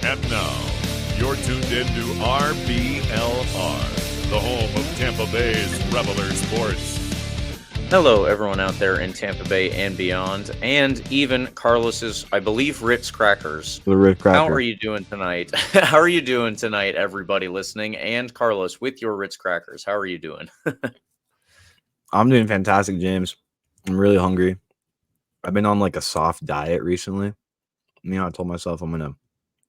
And now, you're tuned in to RBLR, the home of Tampa Bay's Reveler Sports. Hello, everyone out there in Tampa Bay and beyond, and even Carlos's, I believe, Ritz Crackers. The Ritz Cracker. How are you doing tonight? How are you doing tonight, everybody listening? And Carlos, with your Ritz Crackers, how are you doing? I'm doing fantastic, James. I'm really hungry. I've been on like a soft diet recently. I told myself I'm going to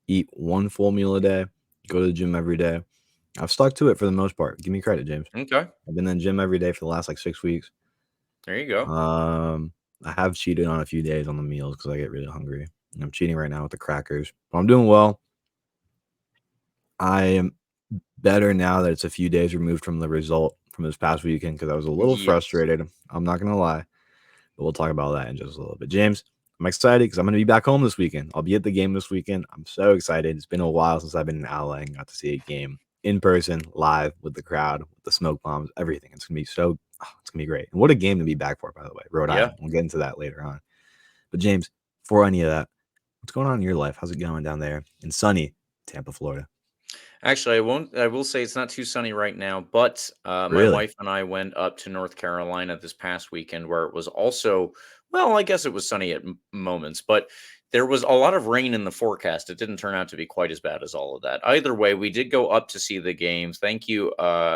eat one full meal a day, go to the gym every day. I've stuck to it for the most part. Give me credit, James. Okay. I've been in the gym every day for the last 6 weeks. There you go. I have cheated on a few days on the meals because I get really hungry. I'm cheating right now with the crackers, but I'm doing well. I am better now that it's a few days removed from the result from this past weekend because I was a little frustrated. I'm not going to lie, but we'll talk about that in just a little bit. James, I'm excited because I'm going to be back home this weekend. I'll be at the game this weekend. I'm so excited. It's been a while since I've been in LA and got to see a game in person, live, with the crowd, with the smoke bombs, everything. It's going to be it's going to be great. And what a game to be back for, by the way. Rhode Island. We'll get into that later on. But James, before any of that, what's going on in your life? How's it going down there in sunny Tampa, Florida? Actually, I will say it's not too sunny right now, but my wife and I went up to North Carolina this past weekend where it was also, well, I guess it was sunny at moments, but there was a lot of rain in the forecast. It didn't turn out to be quite as bad as all of that. Either way, we did go up to see the games. Thank you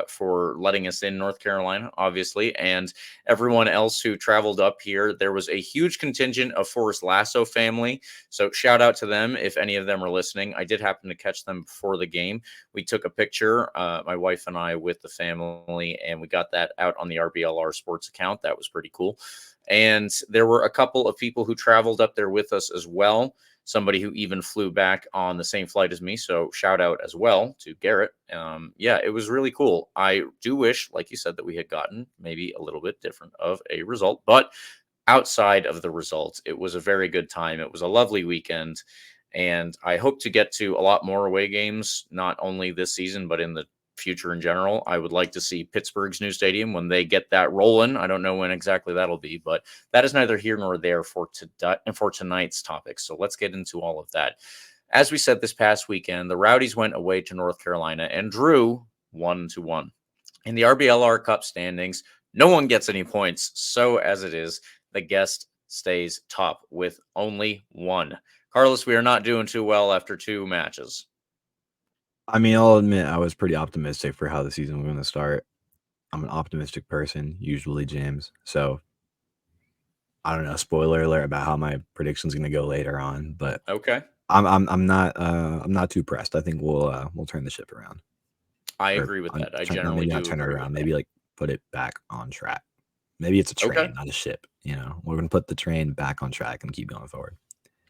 for letting us in North Carolina, obviously, and everyone else who traveled up here. There was a huge contingent of Forrest Lasso family, so shout out to them if any of them are listening. I did happen to catch them before the game. We took a picture, my wife and I, with the family, and we got that out on the RBLR Sports account. That was pretty cool. And there were a couple of people who traveled up there with us as well. Somebody who even flew back on the same flight as me. So shout out as well to Garrett. Yeah, it was really cool. I do wish, like you said, that we had gotten maybe a little bit different of a result. But outside of the results, it was a very good time. It was a lovely weekend. And I hope to get to a lot more away games, not only this season, but in the future in general. I would like to see Pittsburgh's new stadium when they get that rolling. I don't know when exactly that'll be, but that is neither here nor there for tonight's topic. So let's get into all of that. As we said this past weekend, the Rowdies went away to North Carolina and drew 1-1. In the RBLR Cup standings, no one gets any points. So as it is, the guest stays top with only one. Carlos, we are not doing too well after two matches. I'll admit I was pretty optimistic for how the season was going to start. I'm an optimistic person, usually, James. So I don't know. Spoiler alert about how my prediction's going to go later on, but okay, I'm not too pressed. I think we'll turn the ship around. I agree with that. I generally do. Not turn it around. Maybe put it back on track. Maybe it's a train, not a ship. We're going to put the train back on track and keep going forward.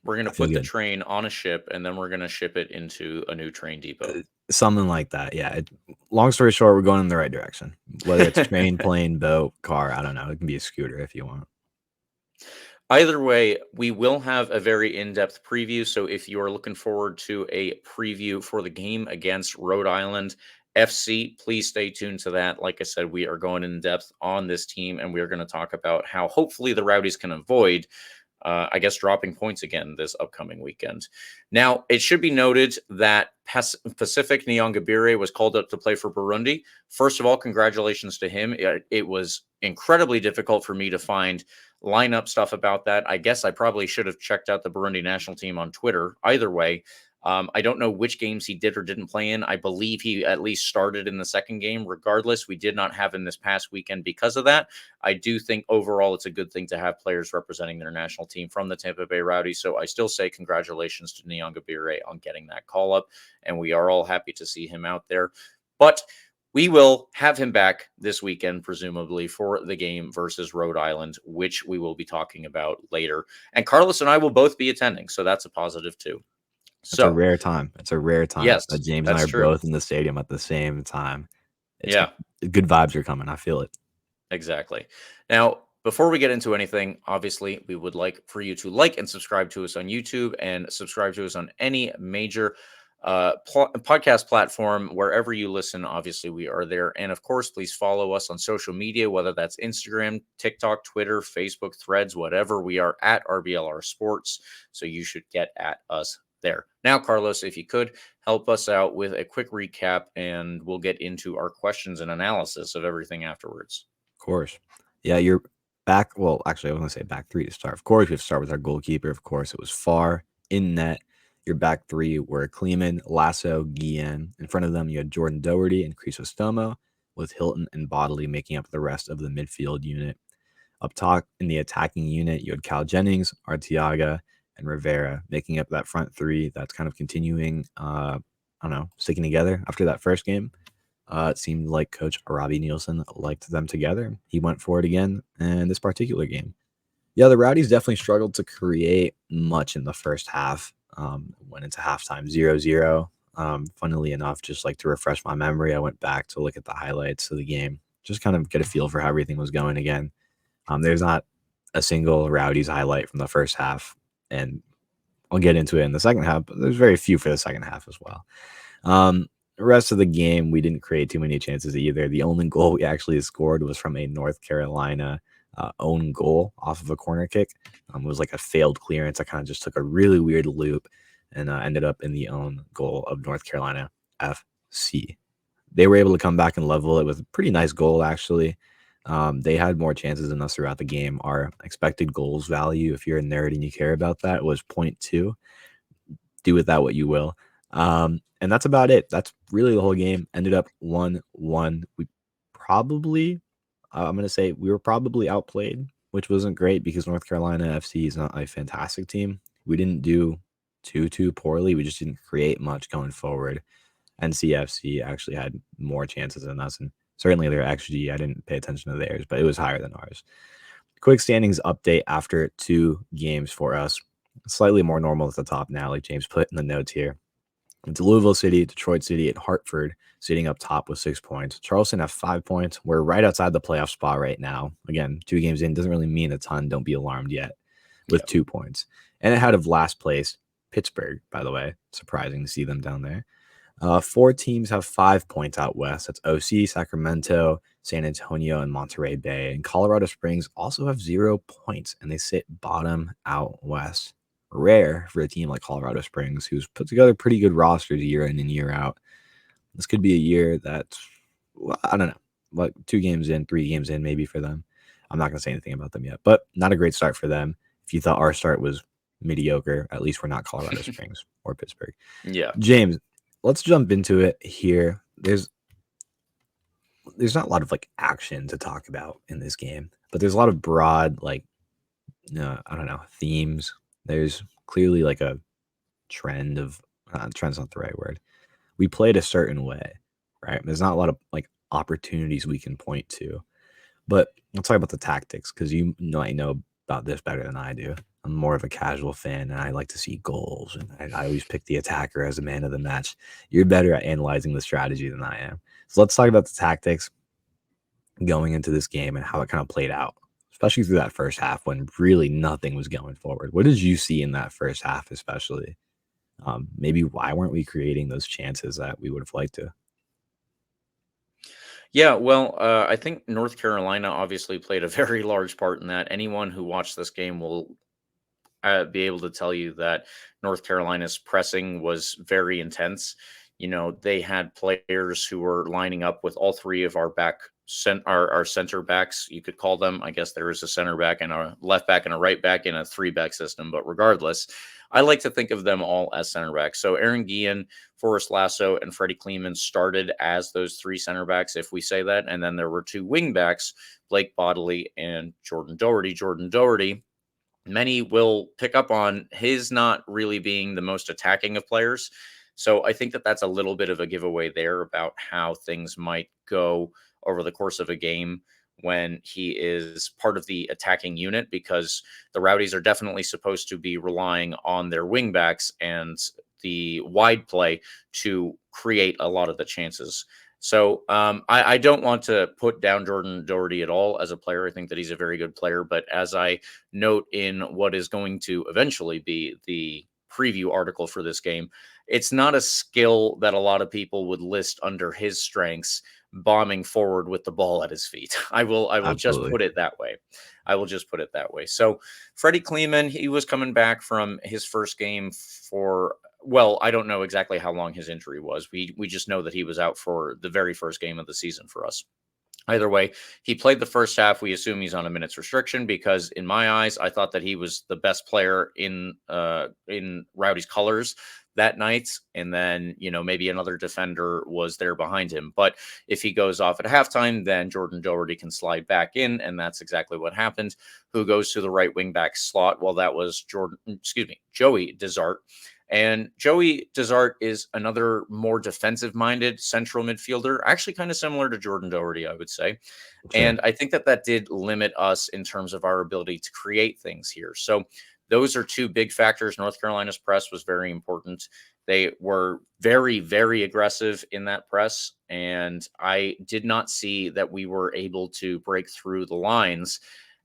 We're going to put the train on a ship, and then we're going to ship it into a new train depot. Something like that, yeah. Long story short, we're going in the right direction. Whether it's train, plane, boat, car, I don't know. It can be a scooter if you want. Either way, we will have a very in-depth preview. So if you are looking forward to a preview for the game against Rhode Island FC, please stay tuned to that. Like I said, we are going in depth on this team, and we are going to talk about how hopefully the Rowdies can avoid dropping points again this upcoming weekend. Now, it should be noted that Pacific Nyongabire was called up to play for Burundi. First of all, congratulations to him. It was incredibly difficult for me to find lineup stuff about that. I guess I probably should have checked out the Burundi national team on Twitter. Either way, I don't know which games he did or didn't play in. I believe he at least started in the second game. Regardless, we did not have him this past weekend because of that. I do think overall it's a good thing to have players representing their national team from the Tampa Bay Rowdies. So I still say congratulations to Nyongabire on getting that call up, and we are all happy to see him out there. But we will have him back this weekend, presumably, for the game versus Rhode Island, which we will be talking about later. And Carlos and I will both be attending, so that's a positive too. It's a rare time. It's a rare time. Yes, that James and I are both in the stadium at the same time. Good vibes are coming. I feel it. Exactly. Now, before we get into anything, obviously, we would like for you to like and subscribe to us on YouTube and subscribe to us on any major podcast platform, wherever you listen. Obviously, we are there. And of course, please follow us on social media, whether that's Instagram, TikTok, Twitter, Facebook, Threads, whatever. We are at RBLR Sports. So you should get at us there. Now, Carlos, if you could help us out with a quick recap, and we'll get into our questions and analysis of everything afterwards. Of course. Yeah, you're back. Well, actually, I was going to say back three to start. Of course, we have to start with our goalkeeper. Of course, it was Farr in net. Your back three were Kleeman, Lasso, Guillen. In front of them, you had Jordan Doherty and Crisostomo, with Hilton and Bodley making up the rest of the midfield unit. Up top in the attacking unit, you had Cal Jennings, Arteaga, and Rivera making up that front three. That's kind of continuing, sticking together after that first game. It seemed like Coach Robbie Nielsen liked them together. He went for it again in this particular game. Yeah, the Rowdies definitely struggled to create much in the first half. Went into halftime 0-0. Funnily enough, just like to refresh my memory, I went back to look at the highlights of the game, just kind of get a feel for how everything was going again. There's not a single Rowdies highlight from the first half, and I'll get into it in the second half, but there's very few for the second half as well. The rest of the game, we didn't create too many chances either. The only goal we actually scored was from a North Carolina own goal off of a corner kick. It was like a failed clearance. I kind of just took a really weird loop and ended up in the own goal of North Carolina FC. They were able to come back and level it with a pretty nice goal, actually. They had more chances than us throughout the game. Our expected goals value, if you're a nerd and you care about that, was 0.2. Do with that what you will. And that's about it. That's really the whole game. Ended up 1-1. We probably, I'm going to say we were probably outplayed, which wasn't great because North Carolina FC is not a fantastic team. We didn't do too poorly. We just didn't create much going forward. NCFC actually had more chances than us, and certainly their XG, I didn't pay attention to theirs, but it was higher than ours. Quick standings update after 2 games for us. Slightly more normal at the top now, like James put in the notes here. It's Louisville City, Detroit City, and Hartford sitting up top with 6 points. Charleston have 5 points. We're right outside the playoff spot right now. Again, 2 games in doesn't really mean a ton. Don't be alarmed yet with 2 points. And ahead of last place, Pittsburgh, by the way. Surprising to see them down there. 4 teams have 5 points out west. That's OC, Sacramento, San Antonio, and Monterey Bay. And Colorado Springs also have 0 points, and they sit bottom out west. Rare for a team like Colorado Springs, who's put together pretty good rosters year in and year out. This could be a year that, I don't know, like 2 games in, 3 games in maybe for them. I'm not going to say anything about them yet, but not a great start for them. If you thought our start was mediocre, at least we're not Colorado Springs or Pittsburgh. Yeah. James, let's jump into it here. There's not a lot of like action to talk about in this game, but there's a lot of broad, like, themes. There's clearly like a trend of trend's not the right word. We played a certain way, right? There's not a lot of like opportunities we can point to, but let's talk about the tactics, because you might know about this better than I do. I'm more of a casual fan, and I like to see goals, and I always pick the attacker as a man of the match. You're better at analyzing the strategy than I am. So let's talk about the tactics going into this game and how it kind of played out, especially through that first half when really nothing was going forward. What did you see in that first half, especially? Maybe why weren't we creating those chances that we would have liked to? Yeah, well, I think North Carolina obviously played a very large part in that. Anyone who watched this game will be able to tell you that North Carolina's pressing was very intense. You know, they had players who were lining up with all 3 of our our center backs, you could call them. I guess there is a center back and a left back and a right back in a 3-back system, but regardless, I like to think of them all as center backs. So Aaron Guillen, Forrest Lasso, and Freddie Kleeman started as those 3 center backs, if we say that. And then there were 2 wing backs, Blake Bodley and Jordan Doherty. Jordan Doherty, many will pick up on his not really being the most attacking of players. So I think that that's a little bit of a giveaway there about how things might go over the course of a game when he is part of the attacking unit, because the Rowdies are definitely supposed to be relying on their wingbacks and the wide play to create a lot of the chances. So I don't want to put down Jordan Doherty at all as a player. I think that he's a very good player. But as I note in what is going to eventually be the preview article for this game, it's not a skill that a lot of people would list under his strengths, bombing forward with the ball at his feet. I will just put it that way. So Freddie Kleeman, he was coming back from his first game for Well, I don't know exactly how long his injury was. We just know that he was out for the very first game of the season for us. Either way, he played the first half. We assume he's on a minutes restriction because, in my eyes, I thought that he was the best player in Rowdy's colors that night, and then maybe another defender was there behind him. But if he goes off at halftime, then Jordan Doherty can slide back in, and that's exactly what happened. Who goes to the right wing back slot? Well, that was Joey Desart. And Joey Desart is another more defensive-minded central midfielder, actually kind of similar to Jordan Doherty, I would say. Sure. And I think that did limit us in terms of our ability to create things here. So those are two big factors. North Carolina's press was very important. They were very, very aggressive in that press, and I did not see that we were able to break through the lines.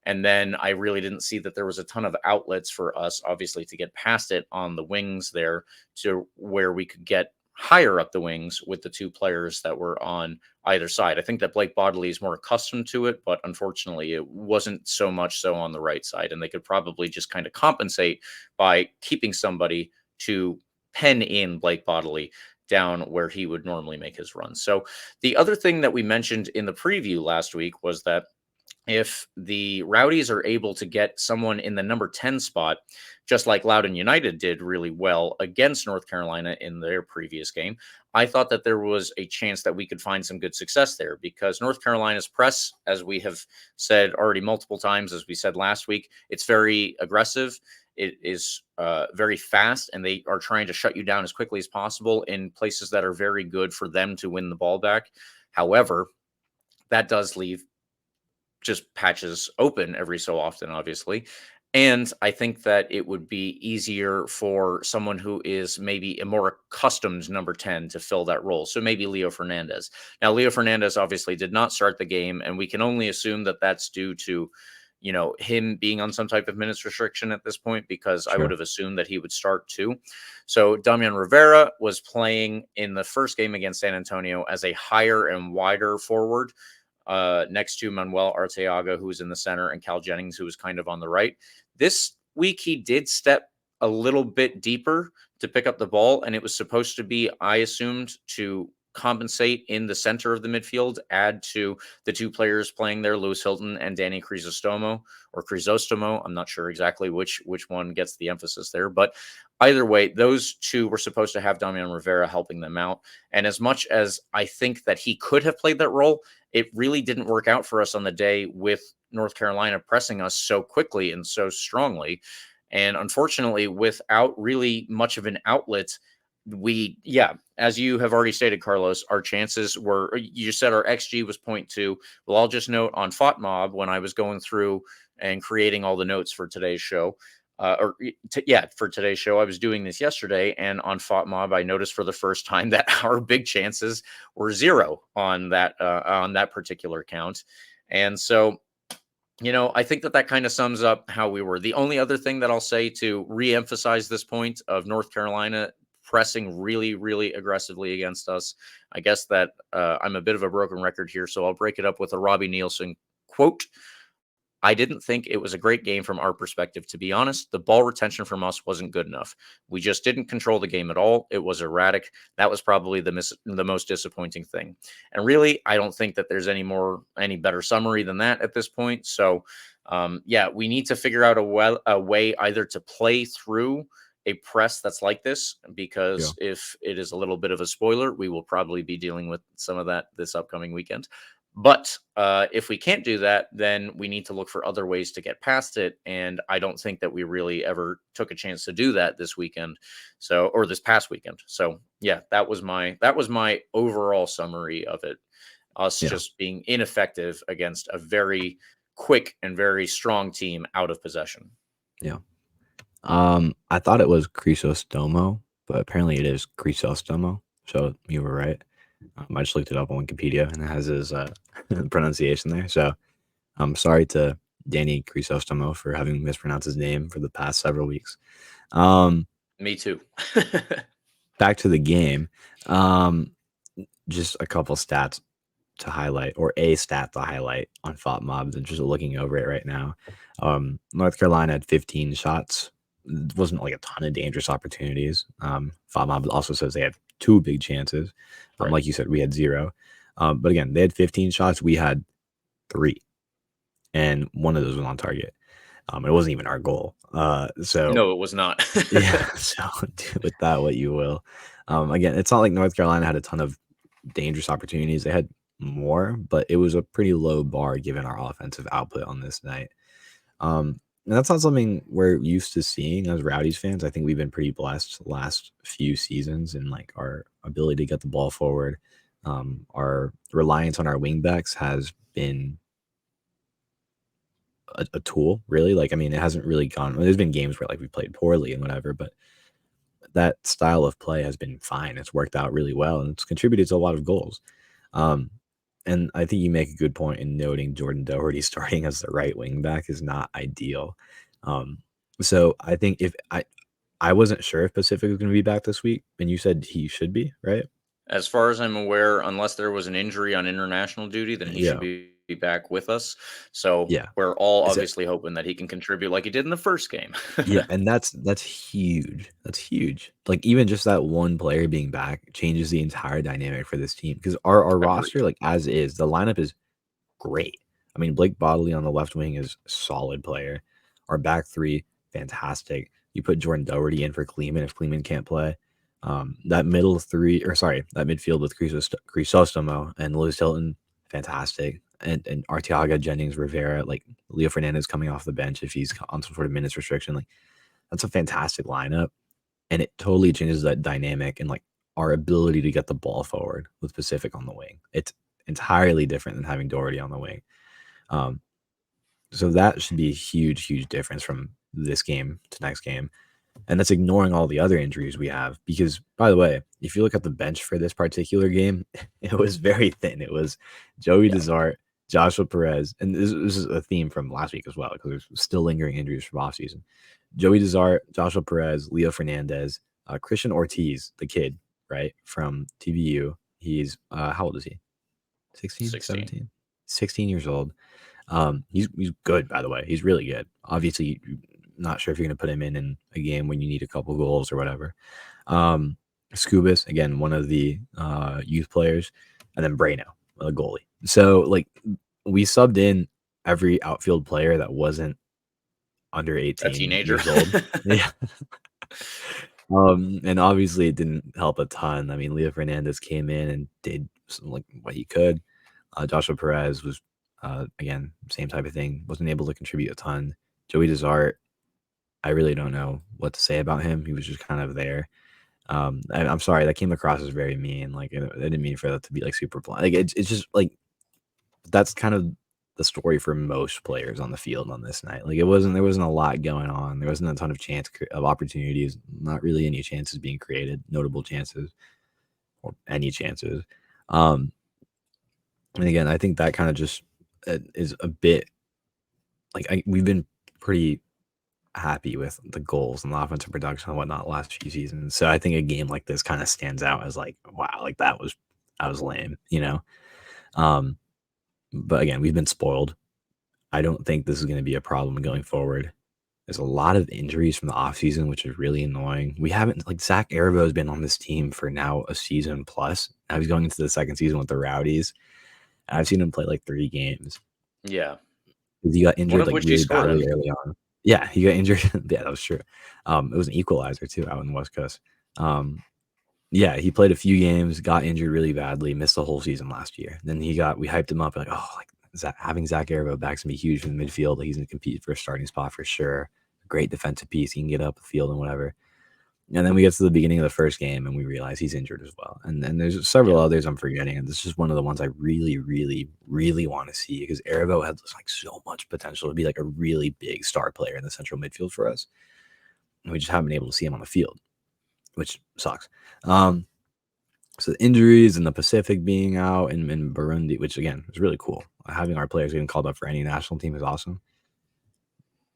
And then I really didn't see that there was a ton of outlets for us, obviously, to get past it on the wings there to where we could get higher up the wings with the two players that were on either side. I think that Blake Bodley is more accustomed to it, but unfortunately, it wasn't so much so on the right side. And they could probably just kind of compensate by keeping somebody to pen in Blake Bodley down where he would normally make his run. So the other thing that we mentioned in the preview last week was that if the Rowdies are able to get someone in the number 10 spot, just like Loudoun United did really well against North Carolina in their previous game, I thought that there was a chance that we could find some good success there because North Carolina's press, as we have said already multiple times, as we said last week, it's very aggressive. It is very fast, and they are trying to shut you down as quickly as possible in places that are very good for them to win the ball back. However, that does leave just patches open every so often, obviously. And I think that it would be easier for someone who is maybe a more accustomed number 10 to fill that role. So maybe Leo Fernandez. Now, Leo Fernandez obviously did not start the game, and we can only assume that that's due to, him being on some type of minutes restriction at this point, because Sure. I would have assumed that he would start too. So Damian Rivera was playing in the first game against San Antonio as a higher and wider forward, next to Manuel Arteaga, who was in the center, and Cal Jennings, who was kind of on the right. This week, he did step a little bit deeper to pick up the ball, and it was supposed to be, I assumed, to compensate in the center of the midfield, add to the two players playing there, Lewis Hilton and Danny Crisostomo, or Crisostomo. I'm not sure exactly which one gets the emphasis there, but either way, those two were supposed to have Damian Rivera helping them out. And as much as I think that he could have played that role, it really didn't work out for us on the day with North Carolina pressing us so quickly and so strongly. And unfortunately, without really much of an outlet, as you have already stated, Carlos, our chances were, you said our XG was 0.2. Well, I'll just note on FOTMob, when I was going through and creating all the notes for today's show, for today's show, I was doing this yesterday, and on FOTMob, I noticed for the first time that our big chances were 0 on that particular count. And so, I think that kind of sums up how we were. The only other thing that I'll say to reemphasize this point of North Carolina pressing really, really aggressively against us, I guess that I'm a bit of a broken record here, so I'll break it up with a Robbie Nielsen quote. I didn't think it was a great game from our perspective, to be honest. The ball retention from us wasn't good enough. We just didn't control the game at all. It was erratic. That was probably the most disappointing thing. And really, I don't think that there's any better summary than that at this point. So, we need to figure out a way either to play through a press that's like this, because if it is a little bit of a spoiler, we will probably be dealing with some of that this upcoming weekend. But if we can't do that, then we need to look for other ways to get past it. And I don't think that we really ever took a chance to do that this weekend. Or this past weekend. So that was my overall summary of it. Us just being ineffective against a very quick and very strong team out of possession. Yeah. I thought it was Crisostomo, but apparently it is Crisostomo. So you were right. I just looked it up on Wikipedia, and it has his pronunciation there. So I'm sorry to Danny Crisostomo for having mispronounced his name for the past several weeks. Me too. Back to the game. Just a couple stats to highlight, or a stat to highlight on FOTMob, and just looking over it right now. North Carolina had 15 shots it wasn't like a ton of dangerous opportunities. FOMOB also says they had 2 big chances. Right. Like you said, we had 0. But again, they had 15 shots. We had 3, and one of those was on target. It wasn't even our goal. So No, it was not. yeah. So do with that what you will. Again, it's not like North Carolina had a ton of dangerous opportunities. They had more, but it was a pretty low bar given our offensive output on this night. And that's not something we're used to seeing as Rowdies fans. I think we've been pretty blessed the last few seasons in like our ability to get the ball forward. Our reliance on our wingbacks has been a tool, really. Like, I mean, it hasn't really gone. There's been games where like we played poorly and whatever, but that style of play has been fine. It's worked out really well, and it's contributed to a lot of goals. And I think you make a good point in noting Jordan Doherty starting as the right wing back is not ideal. So I think if I wasn't sure if Pacific was going to be back this week, and you said he should be, right? As far as I'm aware, unless there was an injury on international duty, then he should Yeah. be back with us. So Yeah. we're all Is it- obviously hoping that he can contribute like he did in the first game. Yeah, and that's huge. That's huge. Like even just that one player being back changes the entire dynamic for this team because our Agreed. roster, like as is, the lineup is great. I mean, Blake Bodley on the left wing is a solid player. Our back 3, fantastic. You put Jordan Doherty in for Kleeman if Kleeman can't play. That middle 3, or sorry, that midfield with Crisostomo and Lewis Hilton, fantastic. And Arteaga, Jennings, Rivera, like Leo Fernandez coming off the bench if he's on some sort of minutes restriction. Like that's a fantastic lineup. And it totally changes that dynamic and like our ability to get the ball forward with Pacific on the wing. It's entirely different than having Doherty on the wing. So that should be a huge, huge difference from this game to next game. And that's ignoring all the other injuries we have. Because, by the way, if you look at the bench for this particular game, it was very thin. It was Joey Desart, Joshua Perez, and this is a theme from last week as well, because there's still lingering injuries from offseason. Joey Desart, Joshua Perez, Leo Fernandez, Christian Ortiz, the kid, right, from TVU. He's, how old is he? 16, 17? 16 years old. He's good, by the way. He's really good. Obviously, not sure if you're going to put him in a game when you need a couple goals or whatever. Scubas, again, one of the youth players, and then Brano, the goalie. So, like, we subbed in every outfield player that wasn't under 18 A teenager. years old. Yeah. And obviously it didn't help a ton. I mean, Leo Fernandez came in and did like what he could. Joshua Perez was again, same type of thing. Wasn't able to contribute a ton. Joey Desart, I really don't know what to say about him. He was just kind of there. I'm sorry, that came across as very mean. Like I didn't mean for that to be like super blunt. Like it's just like that's kind of the story for most players on the field on this night. Like there wasn't a lot going on. There wasn't a ton of opportunities. Not really any chances being created, notable chances or any chances. And again, I think that kind of just is a bit like we've been pretty happy with the goals and the offensive production and whatnot last few seasons. So I think a game like this kind of stands out as like, wow, like that was lame, you know? But again, we've been spoiled. I don't think this is going to be a problem going forward. There's a lot of injuries from the offseason, which is really annoying. We haven't, like, Zach Erbo has been on this team for now a season plus. Now he's going into the second season with the Rowdies. And I've seen him play like 3 games. Yeah. He got injured like which really he scored badly in. early on. Yeah, he got injured. Yeah, that was true. It was an equalizer too out in the West Coast. Yeah, he played a few games, got injured really badly, missed the whole season last year. Then we hyped him up like, oh, like having Zach Erbo back's gonna be huge in the midfield. Like, he's gonna compete for a starting spot for sure. Great defensive piece. He can get up the field and whatever. And then we get to the beginning of the first game and we realize he's injured as well. And then there's several others I'm forgetting. And this is just one of the ones I really, really, really want to see because Erbo has like so much potential to be like a really big star player in the central midfield for us. And we just haven't been able to see him on the field, which sucks. So the injuries and the Pacific being out and Burundi, which again is really cool. Having our players getting called up for any national team is awesome.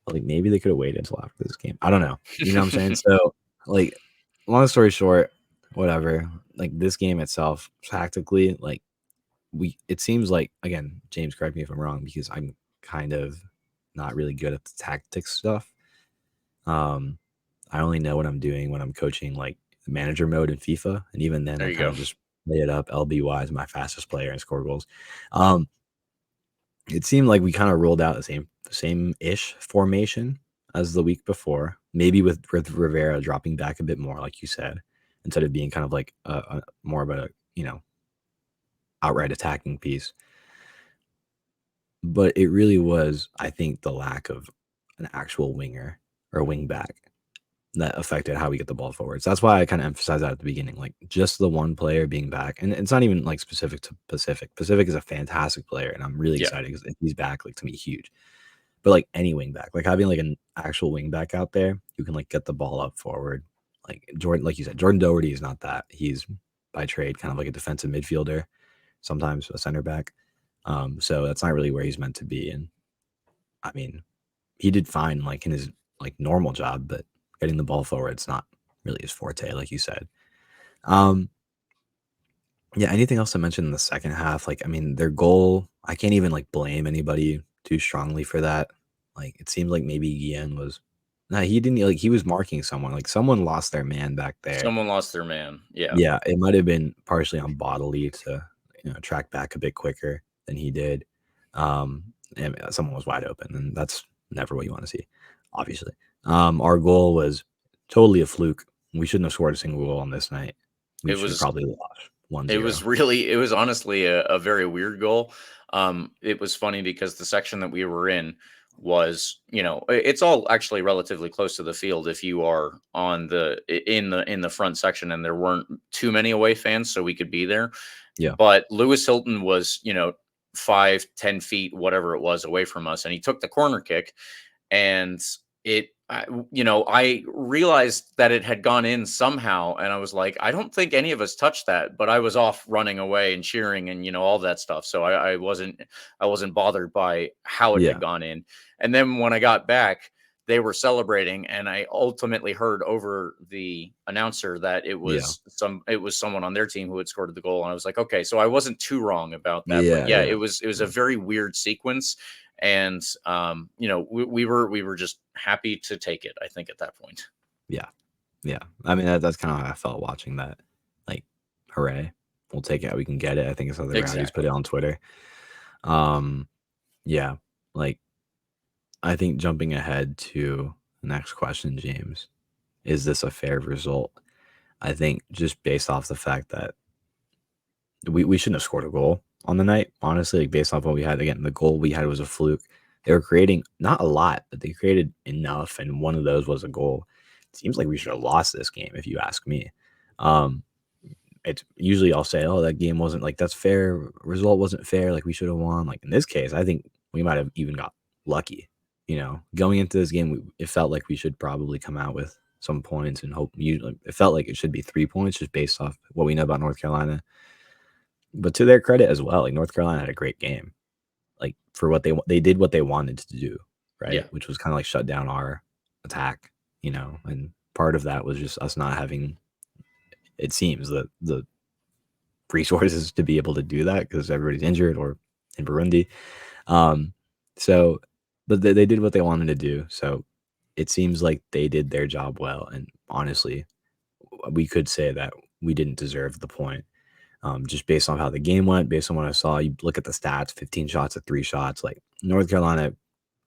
But like maybe they could have waited until after this game. I don't know. You know what I'm saying? So like, long story short, whatever. Like this game itself, tactically, like it seems like, again, James, correct me if I'm wrong because I'm kind of not really good at the tactics stuff. I only know what I'm doing when I'm coaching like manager mode in FIFA, and even then There I you kind go. of just lay it up. LBY is my fastest player and score goals. Um, it seemed like we kind of rolled out the same ish formation as the week before, maybe with Rivera dropping back a bit more, like you said, instead of being kind of like a more of a outright attacking piece. But it really was, I think, the lack of an actual winger or wing back that affected how we get the ball forward. So that's why I kind of emphasized that at the beginning, like just the one player being back. And it's not even like specific to Pacific. Pacific is a fantastic player, and I'm really Yeah. excited because if he's back, like to me, huge. But like any wing back, like having like an actual wing back out there who can like get the ball up forward. Like Jordan, like you said, Jordan Doherty is not that. He's by trade kind of like a defensive midfielder, sometimes a center back. So that's not really where he's meant to be. And I mean, he did fine like in his like normal job, but getting the ball forward, it's not really his forte, like you said. Um, yeah, anything else to mention in the second half? Like, I mean, their goal, I can't even like blame anybody too strongly for that. Like, it seemed like maybe Guillen was, no, he didn't like he was marking someone. Like, someone lost their man back there. Someone lost their man. Yeah. Yeah, it might have been partially on Bodily to track back a bit quicker than he did. And someone was wide open, and that's never what you want to see, obviously. Our goal was totally a fluke. We shouldn't have scored a single goal on this night. We It should have was probably lost 1-0. it was honestly a very weird goal. It was funny because the section that we were in was, it's all actually relatively close to the field if you are on in the front section, and there weren't too many away fans, so we could be there. Yeah. But Lewis Hilton was, 5-10 feet, whatever it was, away from us, and he took the corner kick, and I realized that it had gone in somehow, and I was like, I don't think any of us touched that, but I was off running away and cheering and all that stuff, so I wasn't bothered by how it had Yeah. gone in. And then when I got back, they were celebrating, and I ultimately heard over the announcer that it Yeah. was someone on their team who had scored the goal, and I was like, okay, so I wasn't too wrong about that. But Yeah. yeah, Yeah. it was a very weird sequence, and we were just happy to take it, I think, at that point. Yeah. Yeah. I mean, that's kind of how I felt watching that. Like, hooray. We'll take it how we can get it. I think it's how the Rowdies put Exactly. it on Twitter. Yeah. Like, I think jumping ahead to the next question, James, is this a fair result? I think just based off the fact that we shouldn't have scored a goal on the night, honestly, like based off what we had. Again, the goal we had was a fluke. They were creating not a lot, but they created enough, and one of those was a goal. It seems like we should have lost this game, if you ask me. Um, it's usually I'll say, "Oh, that game wasn't like that's fair. Result wasn't fair. Like we should have won." Like in this case, I think we might have even got lucky. Going into this game, it felt like we should probably come out with some points and hope. Usually, it felt like it should be 3 points just based off what we know about North Carolina. But to their credit as well, like North Carolina had a great game. Like for what they did what they wanted to do, right? Yeah. Which was kind of like shut down our attack, and part of that was just us not having, it seems, the resources to be able to do that because everybody's injured or in Burundi. So, but they did what they wanted to do. So it seems like they did their job well. And honestly, we could say that we didn't deserve the point. Just based on how the game went, based on what I saw, you look at the stats, 15 shots at 3 shots. Like North Carolina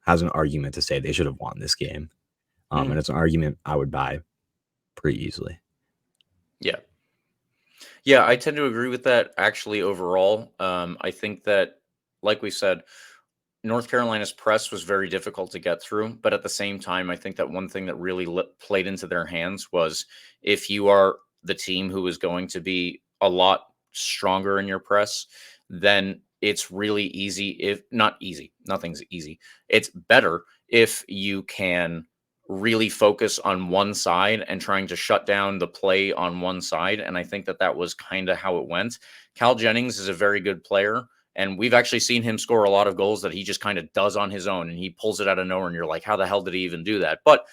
has an argument to say they should have won this game. And it's an argument I would buy pretty easily. Yeah. Yeah, I tend to agree with that actually overall. I think that, like we said, North Carolina's press was very difficult to get through. But at the same time, I think that one thing that really played into their hands was if you are the team who is going to be a lot stronger in your press, then it's really easy. If not easy, nothing's easy. It's better if you can really focus on one side and trying to shut down the play on one side. And I think that that was kind of how it went. Cal Jennings is a very good player, and we've actually seen him score a lot of goals that he just kind of does on his own, and he pulls it out of nowhere, and you're like, how the hell did he even do that? But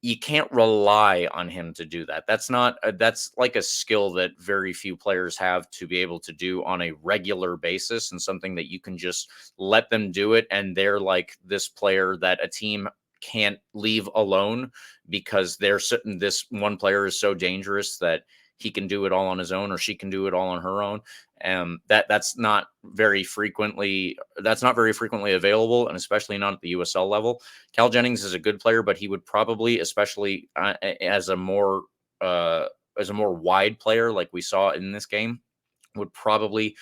you can't rely on him to do that. That's like a skill that very few players have to be able to do on a regular basis, and something that you can just let them do it. And they're like this player that a team can't leave alone because they're sitting. This one player is so dangerous that he can do it all on his own or she can do it all on her own. That's not very frequently available, and especially not at the USL level. Cal Jennings is a good player, but he would probably, especially as a more wide player like we saw in this game, would probably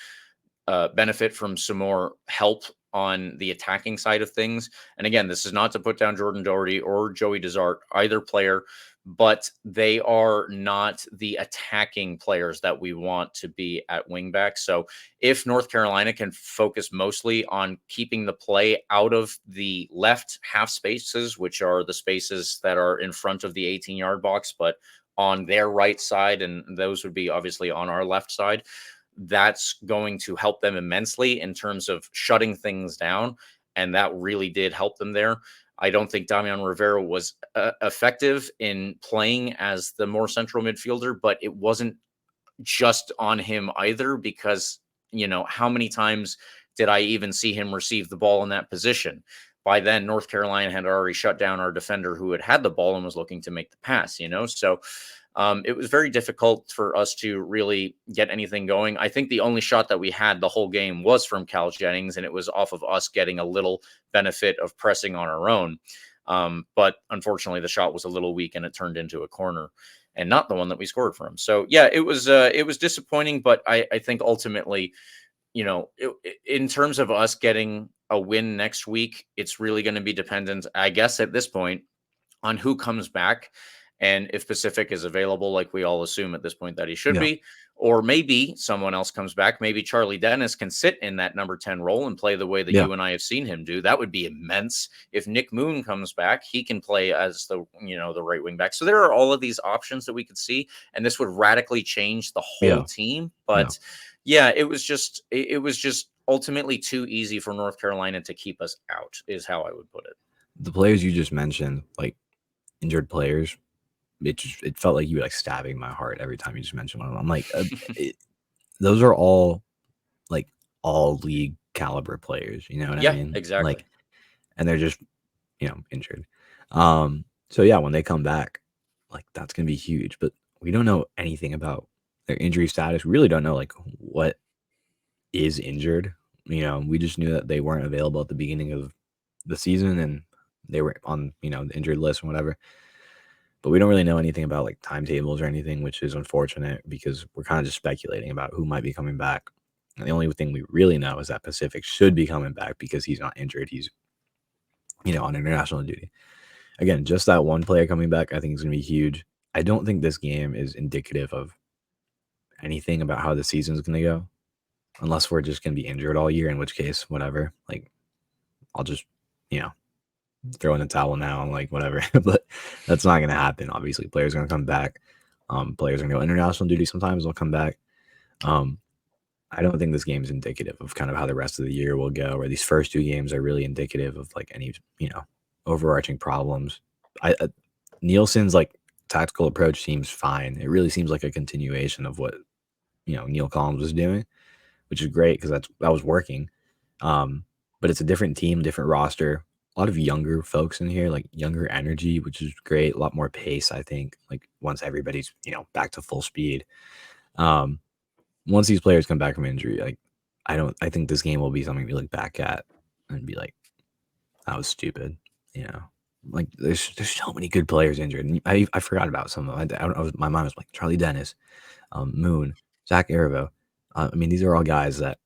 benefit from some more help on the attacking side of things. And again, this is not to put down Jordan Doherty or Joey Desart, either player, but they are not the attacking players that we want to be at wingback. So if North Carolina can focus mostly on keeping the play out of the left half spaces, which are the spaces that are in front of the 18-yard box, but on their right side, and those would be obviously on our left side, that's going to help them immensely in terms of shutting things down. And that really did help them there. I don't think Damian Rivera was effective in playing as the more central midfielder, but it wasn't just on him either, because, how many times did I even see him receive the ball in that position? By then, North Carolina had already shut down our defender who had the ball and was looking to make the pass, So it was very difficult for us to really get anything going. I think the only shot that we had the whole game was from Cal Jennings, and it was off of us getting a little benefit of pressing on our own. But unfortunately, the shot was a little weak and it turned into a corner and not the one that we scored from. So, yeah, it was disappointing. But I think ultimately, in terms of us getting a win next week, it's really going to be dependent, I guess, at this point, on who comes back. And if Pacific is available, like we all assume at this point that he should be, or maybe someone else comes back, maybe Charlie Dennis can sit in that number 10 role and play the way that you and I have seen him do. That would be immense. If Nick Moon comes back, he can play as the right wing back. So there are all of these options that we could see, and this would radically change the whole team. But it was just ultimately too easy for North Carolina to keep us out, is how I would put it. The players you just mentioned, like injured players, it felt like you were like stabbing my heart every time you just mentioned one of them. I'm like, those are all like all league caliber players. You know what I mean? Yeah, exactly. Like, and they're just injured. So yeah, when they come back, like that's gonna be huge. But we don't know anything about their injury status. We really don't know like what is injured. We just knew that they weren't available at the beginning of the season and they were on the injured list and whatever. But we don't really know anything about like timetables or anything, which is unfortunate because we're kind of just speculating about who might be coming back. And the only thing we really know is that Pacific should be coming back because he's not injured. He's, on international duty. Again, just that one player coming back, I think is going to be huge. I don't think this game is indicative of anything about how the season is going to go, unless we're just going to be injured all year, in which case, whatever. Like, I'll just, throw in the towel now and like whatever. But that's not going to happen. Obviously, players are going to come back. Players are going to go international duty. Sometimes they'll come back. I don't think this game is indicative of kind of how the rest of the year will go, or these first two games are really indicative of like any overarching problems. Nielsen's like tactical approach seems fine. It really seems like a continuation of what Neil Collins was doing, which is great because that was working. But it's a different team, different roster. A lot of younger folks in here, like younger energy, which is great. A lot more pace, I think. Like once everybody's back to full speed. Once these players come back from injury, like I think this game will be something we look back at and be like, that was stupid. Like there's so many good players injured. And I forgot about some of them. My mind was like Charlie Dennis, Moon, Zach Erivo. I mean, these are all guys that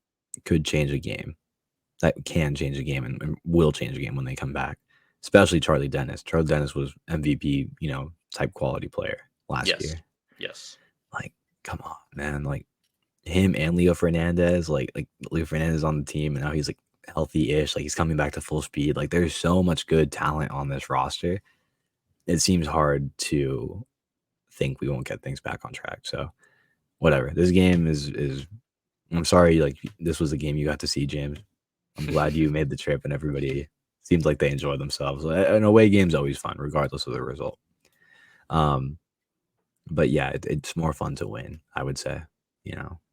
could change a game. That can change a game and will change a game when they come back, especially Charlie Dennis. Charlie Dennis was MVP, type quality player last year. Yes. Like, come on, man. Like him and Leo Fernandez, like Leo Fernandez on the team, and now he's like healthy-ish. Like he's coming back to full speed. Like there's so much good talent on this roster. It seems hard to think we won't get things back on track. So whatever. This game is I'm sorry, like this was the game you got to see, James. I'm glad you made the trip and everybody seems like they enjoyed themselves. An away game's always fun, regardless of the result. But yeah, it's more fun to win, I would say,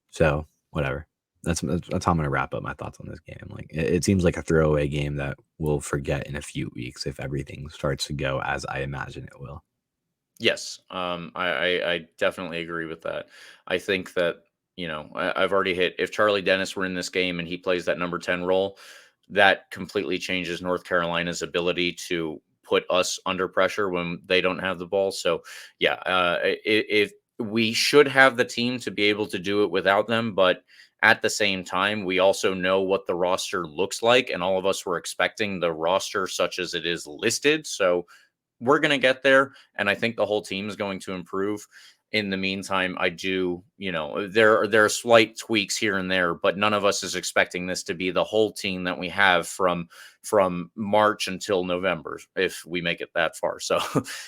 So whatever. that's how I'm gonna wrap up my thoughts on this game. Like it seems like a throwaway game that we'll forget in a few weeks if everything starts to go as I imagine it will. Yes, I definitely agree with that. I think that, I've already hit, if Charlie Dennis were in this game and he plays that number 10 role, that completely changes North Carolina's ability to put us under pressure when they don't have the ball. So, yeah, if we should have the team to be able to do it without them, but at the same time, we also know what the roster looks like, and all of us were expecting the roster such as it is listed. So, we're going to get there, and I think the whole team is going to improve. In the meantime, I do, there are slight tweaks here and there, but none of us is expecting this to be the whole team that we have from March until November, if we make it that far. So,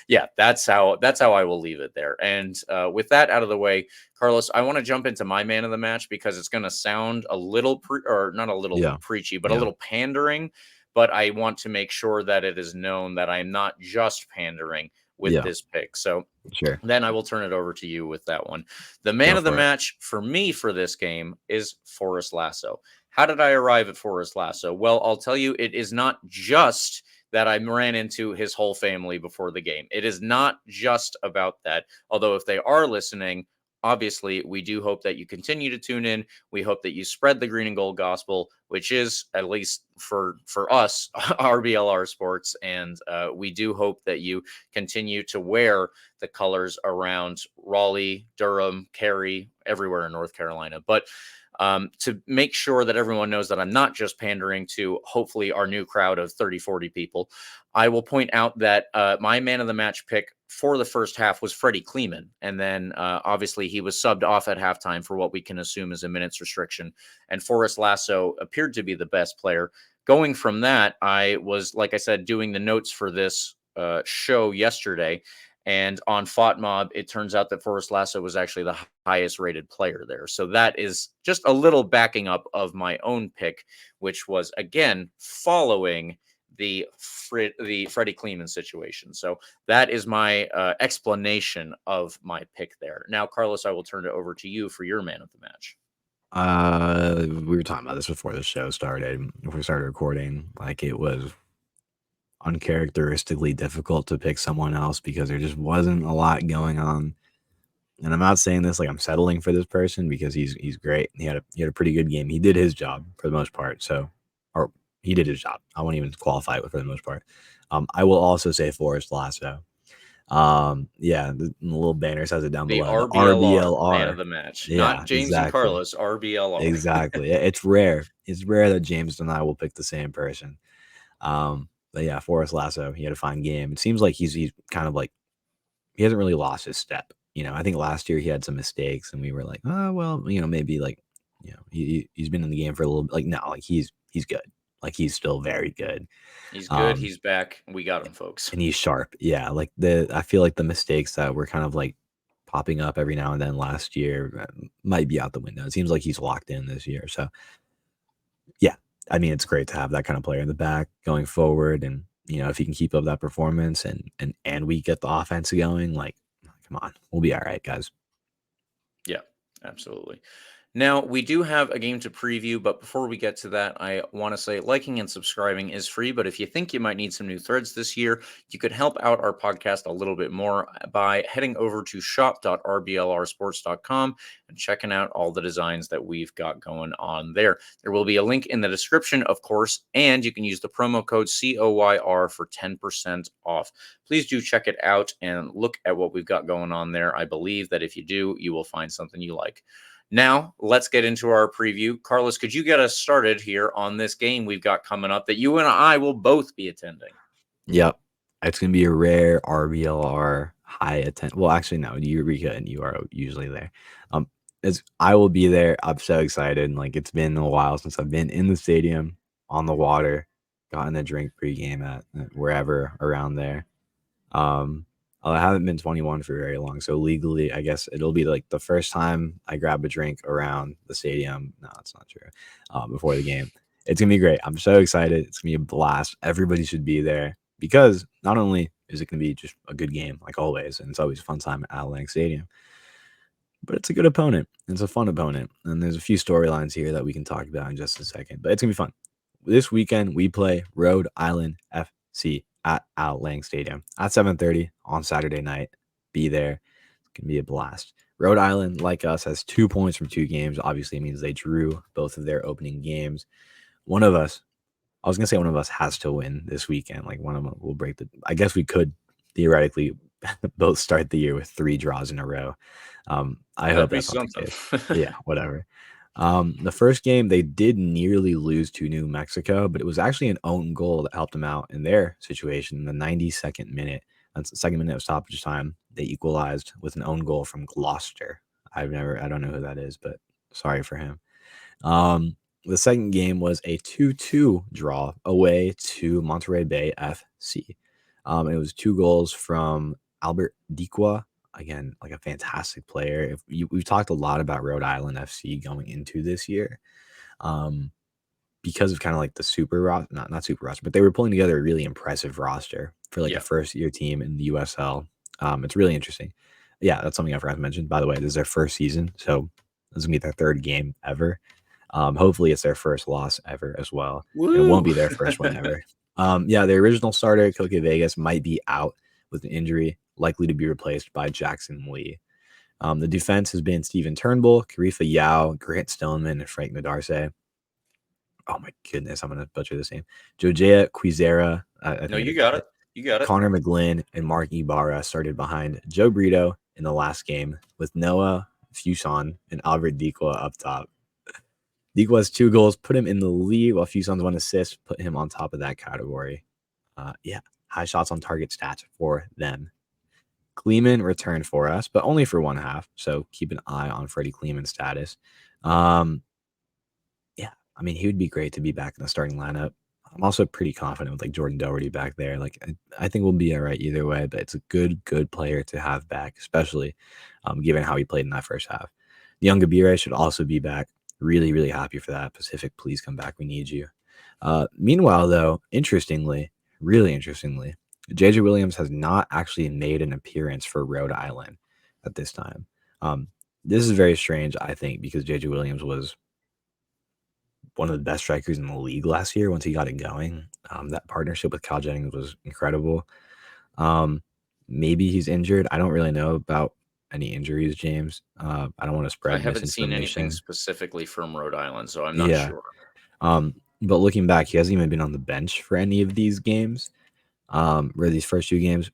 yeah, that's how I will leave it there. And with that out of the way, Carlos, I want to jump into my man of the match because it's going to sound a little or not a little Yeah. preachy, but a Yeah. little pandering. But I want to make sure that it is known that I'm not just pandering with this pick. So Sure. then I will turn it over to you with that one. The man of the match for me for this game is Forrest Lasso. How did I arrive at Forrest Lasso? Well, I'll tell you, it is not just that I ran into his whole family before the game. It is not just about that. Although if they are listening, obviously, we do hope that you continue to tune in. We hope that you spread the green and gold gospel, which is, at least for us, RBLR sports. And we do hope that you continue to wear the colors around Raleigh, Durham, Cary, everywhere in North Carolina. But to make sure that everyone knows that I'm not just pandering to hopefully our new crowd of 30, 40 people, I will point out that my man of the match pick for the first half was Freddie Kleeman. And then obviously he was subbed off at halftime for what we can assume is a minutes restriction. And Forrest Lasso appeared to be the best player. Going from that, I was, like I said, doing the notes for this show yesterday. And on FOTMob, it turns out that Forrest Lasso was actually the highest rated player there. So that is just a little backing up of my own pick, which was, again, following the Freddie Kleeman situation. So that is my explanation of my pick there. Now, Carlos, I will turn it over to you for your man of the match. We were talking about this before the show started. Before we started recording, like it was uncharacteristically difficult to pick someone else because there just wasn't a lot going on. And I'm not saying this like I'm settling for this person because he's great. He had a pretty good game. He did his job for the most part. So, or he did his job. I won't even qualify it for the most part. I will also say Forrest Lasso. Yeah, the little banner says it down The below. RBLR man of the match, Yeah, not James and exactly. Carlos. RBLR. Exactly. It's rare. It's rare that James and I will pick the same person. But yeah, Forrest Lasso, he had a fine game. It seems like he's kind of like he hasn't really lost his step. I think last year he had some mistakes, and we were like, oh well, maybe like, he's been in the game for a little bit. Like no, like he's good. Like he's still very good. He's good. He's back. We got him, folks. And he's sharp. Yeah, like I feel like the mistakes that were kind of like popping up every now and then last year might be out the window. It seems like he's locked in this year. So yeah, I mean, it's great to have that kind of player in the back going forward. And, if he can keep up that performance and we get the offense going, like, come on, we'll be all right, guys. Yeah, absolutely. Now, we do have a game to preview, but before we get to that, I want to say liking and subscribing is free, but if you think you might need some new threads this year, you could help out our podcast a little bit more by heading over to shop.rblrsports.com and checking out all the designs that we've got going on there. There will be a link in the description, of course, and you can use the promo code COYR for 10% off. Please do check it out and look at what we've got going on there. I believe that if you do, you will find something you like. Now, let's get into our preview. Carlos, could you get us started here on this game we've got coming up that you and I will both be attending? Yep. It's going to be a rare RBLR high attendance. Well, actually, no, Eureka and you are usually there. I will be there. I'm so excited. Like, it's been a while since I've been in the stadium, on the water, gotten a drink pregame at wherever around there. I haven't been 21 for very long, so legally, I guess it'll be like the first time I grab a drink around the stadium. No, that's not true. Before the game, it's gonna be great. I'm so excited. It's gonna be a blast. Everybody should be there because not only is it gonna be just a good game like always, and it's always a fun time at Atlantic Stadium, but it's a good opponent. It's a fun opponent. And there's a few storylines here that we can talk about in just a second, but it's going to be fun. This weekend, we play Rhode Island FC at Al Lang Stadium at 7:30 on Saturday night. Be there. It's going to be a blast. Rhode Island, like us, has 2 points from 2 games. Obviously, it means they drew both of their opening games. One of us has to win this weekend. Like one of them will break I guess we could theoretically both start the year with 3 draws in a row. I hope that's not the case. Yeah, whatever. The first game, they did nearly lose to New Mexico, but it was actually an own goal that helped them out in their situation in the 92nd minute. That's the second minute of stoppage time. They equalized with an own goal from Gloucester. I don't know who that is, but sorry for him. The second game was a 2-2 draw away to Monterey Bay FC. It was 2 goals from Albert Diqua. Again, like a fantastic player. We've talked a lot about Rhode Island FC going into this year because of kind of like the super roster, not super roster, but they were pulling together a really impressive roster for like a first-year team in the USL. It's really interesting. Yeah, that's something I forgot to mention. By the way, this is their first season, so this is going to be their 3rd game ever. Hopefully, it's their first loss ever as well. And it won't be their first one ever. Yeah, the original starter, Koke Vegas, might be out with an injury, likely to be replaced by Jackson Lee. The defense has been Stephen Turnbull, Karifa Yao, Grant Stoneman, and Frank Nadarse. Oh my goodness, I'm going to butcher this name. Jojea Quizera. No, you got it. You got it. Connor McGlynn and Mark Ibarra started behind Joe Brito in the last game with Noah Fuson and Albert Diqua up top. Diqua's 2 goals put him in the lead, while Fuson's 1 assist put him on top of that category. High shots on target stats for them. Kleeman returned for us, but only for 1 half, so keep an eye on Freddie Kleeman's status. I mean, he would be great to be back in the starting lineup. I'm also pretty confident with like Jordan Doherty back there. Like I think we'll be all right either way, but it's a good player to have back, especially given how he played in that first half. Young Gabire should also be back. Really, really happy for that. Pacific, please come back. We need you. Meanwhile, though, really interestingly, JJ Williams has not actually made an appearance for Rhode Island at this time. This is very strange, I think, because JJ Williams was one of the best strikers in the league last year once he got it going. That partnership with Cal Jennings was incredible. Maybe he's injured. I don't really know about any injuries, James. I don't want to spread misinformation. I haven't seen anything specifically from Rhode Island, so I'm not sure. But looking back, he hasn't even been on the bench for any of these games, these first 2 games.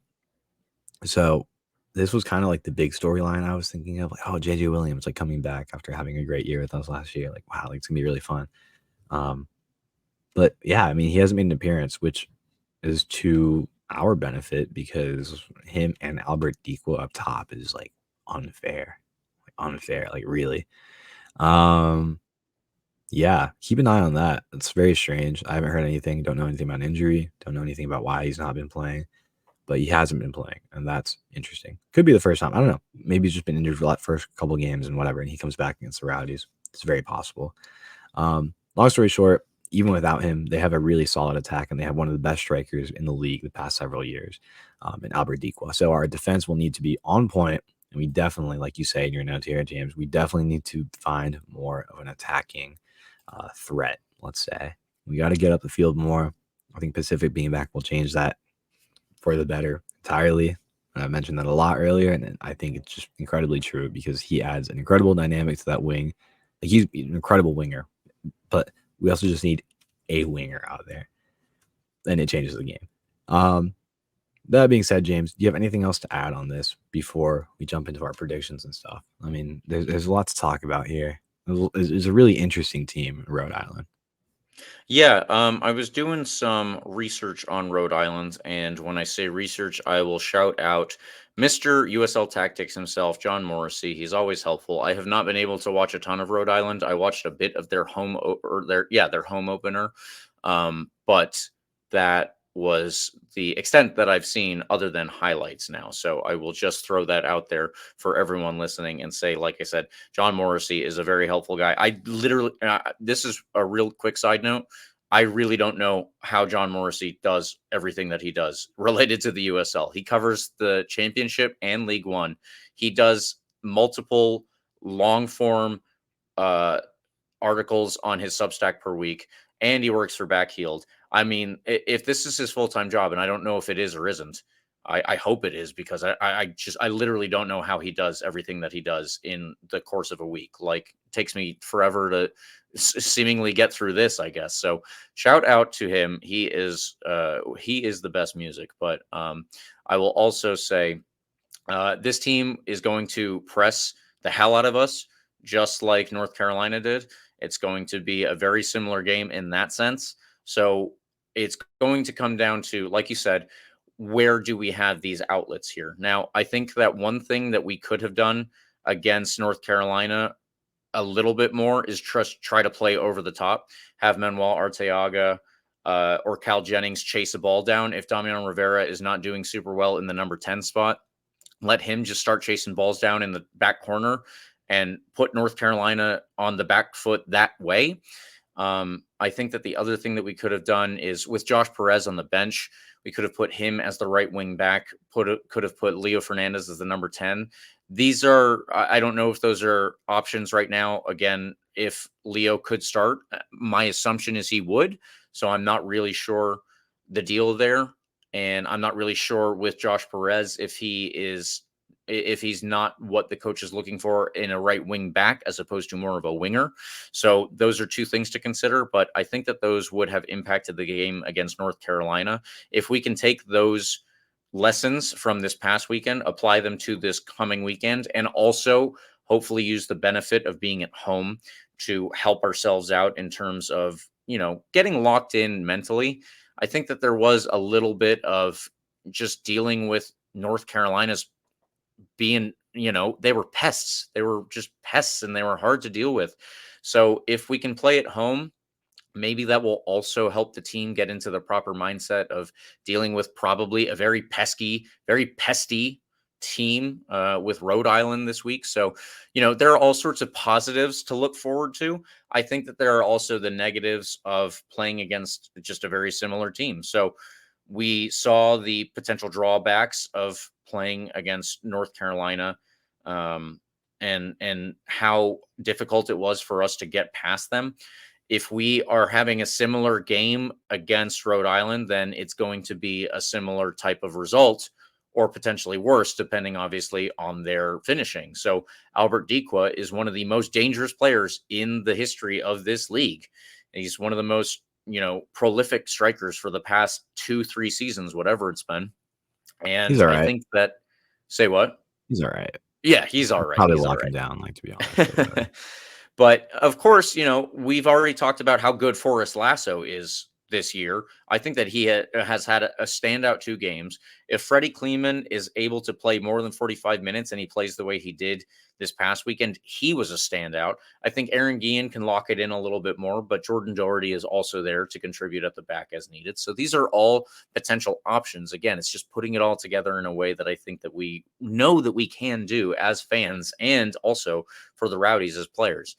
So this was kind of like the big storyline I was thinking of, like, oh, JJ Williams like coming back after having a great year with us last year. Like, wow, like, it's gonna be really fun. But yeah, I mean, he hasn't made an appearance, which is to our benefit because him and Albert Diqua up top is like unfair, like really. Yeah, keep an eye on that. It's very strange. I haven't heard anything. Don't know anything about injury. Don't know anything about why he's not been playing. But he hasn't been playing, and that's interesting. Could be the first time. I don't know. Maybe he's just been injured for that first couple games and whatever, and he comes back against the Rowdies. It's very possible. Long story short, even without him, they have a really solid attack, and they have one of the best strikers in the league the past several years, in Albert Diqua. So our defense will need to be on point, and we definitely, like you say in your notes here, James, we definitely need to find more of an attacking threat, let's say. We got to get up the field more. I think Pacific being back will change that for the better entirely. I mentioned that a lot earlier, and I think it's just incredibly true because he adds an incredible dynamic to that wing. Like, he's an incredible winger, but we also just need a winger out there, and it changes the game. That being said, James, do you have anything else to add on this before we jump into our predictions and stuff? I mean, there's a lot to talk about here. It's a really interesting team, Rhode Island. Yeah, I was doing some research on Rhode Island, and when I say research, I will shout out Mr. USL Tactics himself, John Morrissey. He's always helpful. I have not been able to watch a ton of Rhode Island. I watched a bit of their home opener, but that was the extent that I've seen other than highlights now. So I will just throw that out there for everyone listening and say, like I said, John Morrissey is a very helpful guy. I literally, this is a real quick side note. I really don't know how John Morrissey does everything that he does related to the USL. He covers the Championship and League One. He does multiple long form articles on his Substack per week, and he works for Backheeled. I mean, if this is his full-time job, and I don't know if it is or isn't, I hope it is, because I literally don't know how he does everything that he does in the course of a week. Like, it takes me forever to seemingly get through this, I guess. So shout out to him. He is the best music. But I will also say this team is going to press the hell out of us, just like North Carolina did. It's going to be a very similar game in that sense. So it's going to come down to, like you said, where do we have these outlets here? Now, I think that one thing that we could have done against North Carolina a little bit more is try to play over the top, have Manuel Arteaga or Cal Jennings chase a ball down. If Damian Rivera is not doing super well in the number 10 spot, let him just start chasing balls down in the back corner and put North Carolina on the back foot that way. I think that the other thing that we could have done is, with Josh Perez on the bench, we could have put him as the right wing back, could have put Leo Fernandez as the number 10. These are, I don't know if those are options right now. Again, if Leo could start, my assumption is he would. So I'm not really sure the deal there. And I'm not really sure with Josh Perez if he's not what the coach is looking for in a right wing back as opposed to more of a winger. So those are two things to consider, but I think that those would have impacted the game against North Carolina. If we can take those lessons from this past weekend, apply them to this coming weekend, and also hopefully use the benefit of being at home to help ourselves out in terms of, getting locked in mentally. I think that there was a little bit of just dealing with North Carolina's being, they were pests. They were just pests, and they were hard to deal with. So if we can play at home, maybe that will also help the team get into the proper mindset of dealing with probably a very pesky, very pesty team with Rhode Island this week. So, there are all sorts of positives to look forward to. I think that there are also the negatives of playing against just a very similar team. So we saw the potential drawbacks of playing against North Carolina, and how difficult it was for us to get past them. If we are having a similar game against Rhode Island, then it's going to be a similar type of result, or potentially worse, depending obviously on their finishing. So Albert Diqua is one of the most dangerous players in the history of this league. He's one of the most, prolific strikers for the past 2-3 seasons, whatever it's been. And He's all right. I think that, say what? He's all right. Yeah, he's all right. Probably He's lock all him right. down, to be honest. But of course, we've already talked about how good Forrest Lasso is this year. I think that he has had a standout 2 games. If Freddie Kleeman is able to play more than 45 minutes and he plays the way he did this past weekend, he was a standout. I think Aaron Guillen can lock it in a little bit more, but Jordan Doherty is also there to contribute at the back as needed. So these are all potential options. Again, it's just putting it all together in a way that I think that we know that we can do as fans, and also for the Rowdies as players.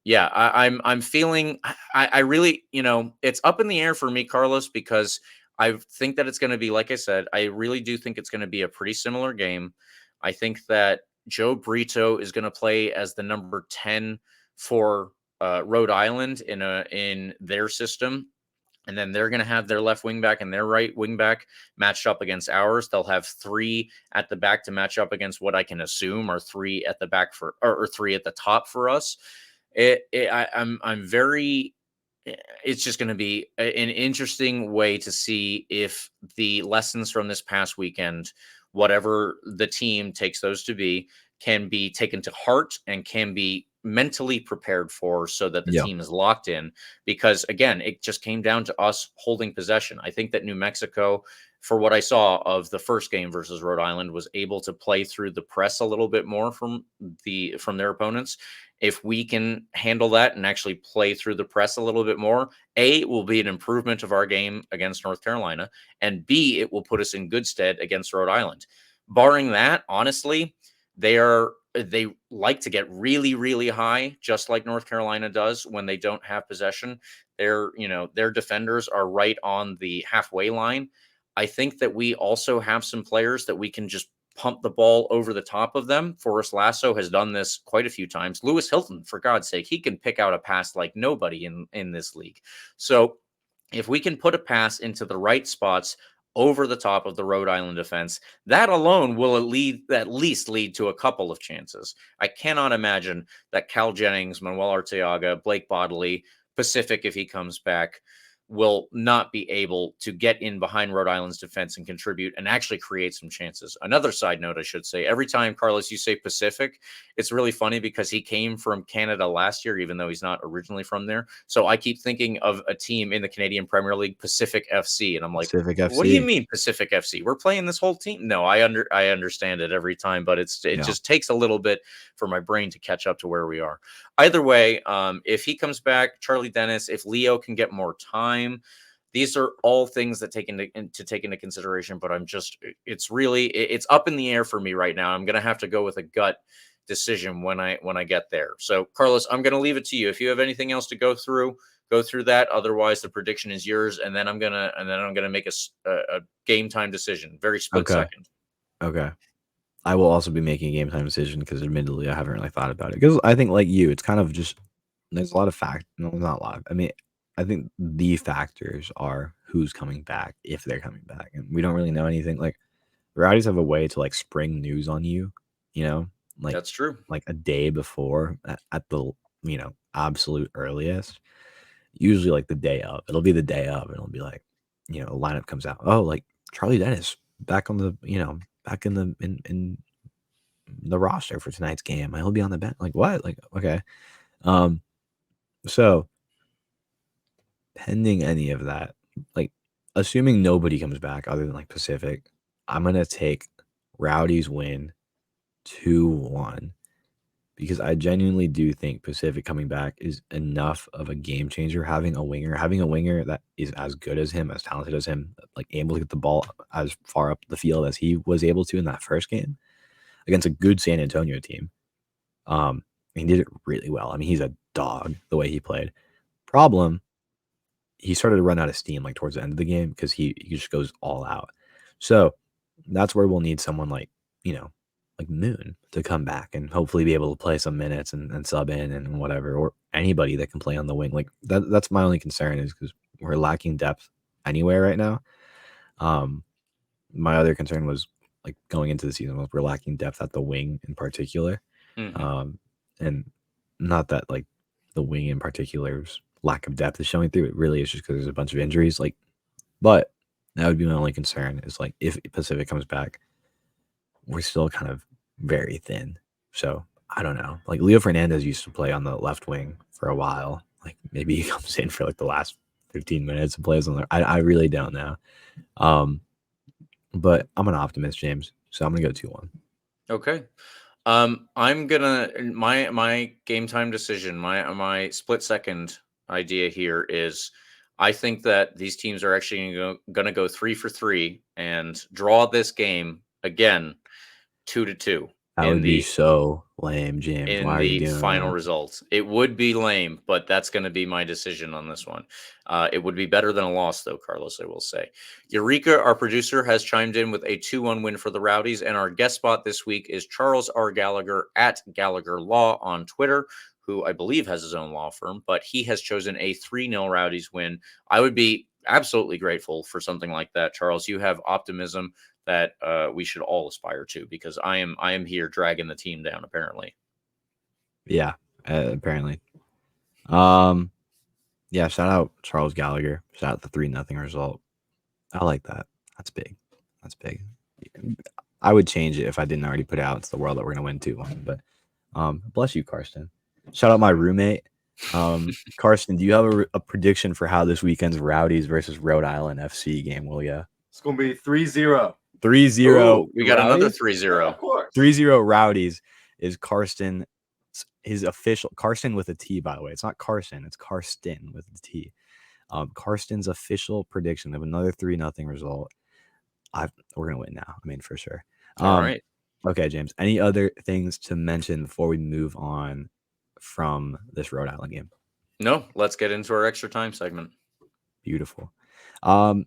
Yeah, I'm feeling, I really, it's up in the air for me, Carlos, because I think that it's going to be, like I said, I really do think it's going to be a pretty similar game. I think that Joe Brito is going to play as the number 10 for Rhode Island in their system. And then they're going to have their left wing back and their right wing back matched up against ours. They'll have 3 at the back to match up against what I can assume are 3 at the back or 3 at the top for us. I'm very, it's just going to be an interesting way to see if the lessons from this past weekend, whatever the team takes those to be, can be taken to heart and can be mentally prepared for, so that the team is locked in. Because again, it just came down to us holding possession. I think that New Mexico, for what I saw of the first game versus Rhode Island, was able to play through the press a little bit more from their opponents. If we can handle that and actually play through the press a little bit more, A, it will be an improvement of our game against North Carolina, and B, it will put us in good stead against Rhode Island. Barring that, honestly, they like to get really, really high, just like North Carolina does when they don't have possession. Their defenders are right on the halfway line. I think that we also have some players that we can just pump the ball over the top of them. Forrest Lasso has done this quite a few times. Lewis Hilton, for God's sake, he can pick out a pass like nobody in this league. So if we can put a pass into the right spots over the top of the Rhode Island defense, that alone will at least lead to a couple of chances. I cannot imagine that Cal Jennings, Manuel Arteaga, Blake Bodley, Pacific, if he comes back, will not be able to get in behind Rhode Island's defense and contribute and actually create some chances. Another side note, I should say, every time, Carlos, you say Pacific, it's really funny because he came from Canada last year, even though he's not originally from there. So I keep thinking of a team in the Canadian Premier League, Pacific FC. And I'm like, Pacific what do you FC. mean Pacific FC? We're playing this whole team. No, I understand it every time, but it just takes a little bit for my brain to catch up to where we are. Either way, if he comes back, Charlie Dennis, if Leo can get more time, these are all things that take into consideration. But it's up in the air for me right now. I'm going to have to go with a gut decision when I get there. So, Carlos, I'm going to leave it to you. If you have anything else to go through that. Otherwise, the prediction is yours, and then I'm gonna make a game time decision. Very split second. Okay. I will also be making a game time decision because admittedly I haven't really thought about it. Because I think like you, it's kind of just there's a lot of no, not a lot. I mean, I think the factors are who's coming back, if they're coming back. And we don't really know anything. Like the Rowdies have a way to like spring news on you, like that's true. Like a day before at the absolute earliest. Usually like the day of. It'll be the day of, and it'll be like, a lineup comes out. Oh, like Charlie Dennis back on the, back in the roster for tonight's game. He'll be on the bench. Like what? Like, okay. So pending any of that, like assuming nobody comes back other than like Pacific, I'm gonna take Rowdies win 2-1 because I genuinely do think Pacific coming back is enough of a game changer. Having a winger that is as good as him, as talented as him, like able to get the ball as far up the field as he was able to in that first game against a good San Antonio team. He did it really well. I mean, he's a dog the way he played. Problem, he started to run out of steam like towards the end of the game because he just goes all out. So that's where we'll need someone like Moon to come back and hopefully be able to play some minutes and sub in and whatever, or anybody that can play on the wing. Like that's my only concern is because we're lacking depth anywhere right now. My other concern was like going into the season was we're lacking depth at the wing in particular. Mm-hmm. And not that like the wing in particular's lack of depth is showing through. It really is just because there's a bunch of injuries. Like, but that would be my only concern is like if Pacific comes back, we're still kind of very thin. So I don't know. Like Leo Fernandez used to play on the left wing for a while. Like maybe he comes in for like the last 15 minutes and plays on there. I really don't know. But I'm an optimist, James. So I'm gonna go 2-1. Okay. I'm gonna my game time decision, my split second idea here is I think that these teams are actually going to go 3 for 3 and draw this game again 2-2. That would be so lame, James. Why are you doing final that? results? It would be lame, but that's going to be my decision on this one. It would be better than a loss, though, Carlos, I will say. Eureka, our producer, has chimed in with a 2-1 win for the Rowdies, and our guest spot this week is Charles R. Gallagher at Gallagher Law on Twitter, who I believe has his own law firm, but he has chosen a 3-0 Rowdies win. I would be absolutely grateful for something like that. Charles, you have optimism that we should all aspire to, because I am here dragging the team down, apparently. Yeah, apparently. Yeah, shout out Charles Gallagher. Shout out the 3-0 result. I like that. That's big. That's big. I would change it if I didn't already put out into the world that we're gonna win 2-1. But bless you, Karsten. Shout out my roommate. Karsten, do you have a prediction for how this weekend's Rowdies versus Rhode Island FC game will ya? It's gonna be 3-0. 3-0. We got another 3-0. Yeah, of course. 3-0 Rowdies is Karsten. His official Karsten with a T, by the way. It's not Carson, it's Karsten with a T. Karsten's official prediction of another 3-0 result. We're gonna win now. I mean, for sure. All right. Okay, James. Any other things to mention before we move on from this Rhode Island game? No, let's get into our extra time segment. Beautiful.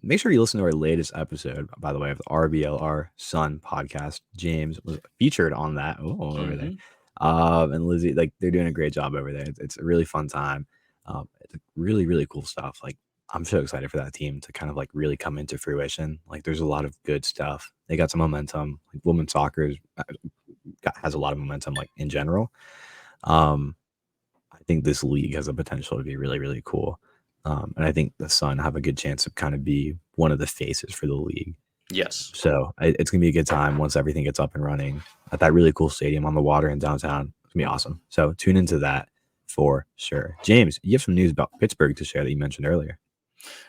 Make sure you listen to our latest episode, by the way, of the RBLR Sun podcast. James was featured on that. Oh, over there. And Lizzie, like, they're doing a great job over there. It's a really fun time. It's really, really cool stuff. Like, I'm so excited for that team to kind of like really come into fruition. Like, there's a lot of good stuff. They got some momentum. Like, women's soccer has a lot of momentum, like, in general. I think this league has the potential to be really, really cool. And I think the Sun have a good chance to kind of be one of the faces for the league. Yes. So it's going to be a good time once everything gets up and running at that really cool stadium on the water in downtown. It's going to be awesome. So tune into that for sure. James, you have some news about Pittsburgh to share that you mentioned earlier.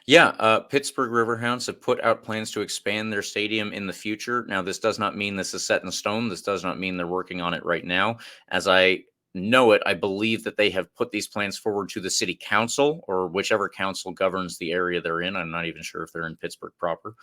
Yeah, Pittsburgh Riverhounds have put out plans to expand their stadium in the future. Now, this does not mean this is set in stone. This does not mean they're working on it right now. As I know it, I believe that they have put these plans forward to the city council or whichever council governs the area they're in. I'm not even sure if they're in Pittsburgh proper.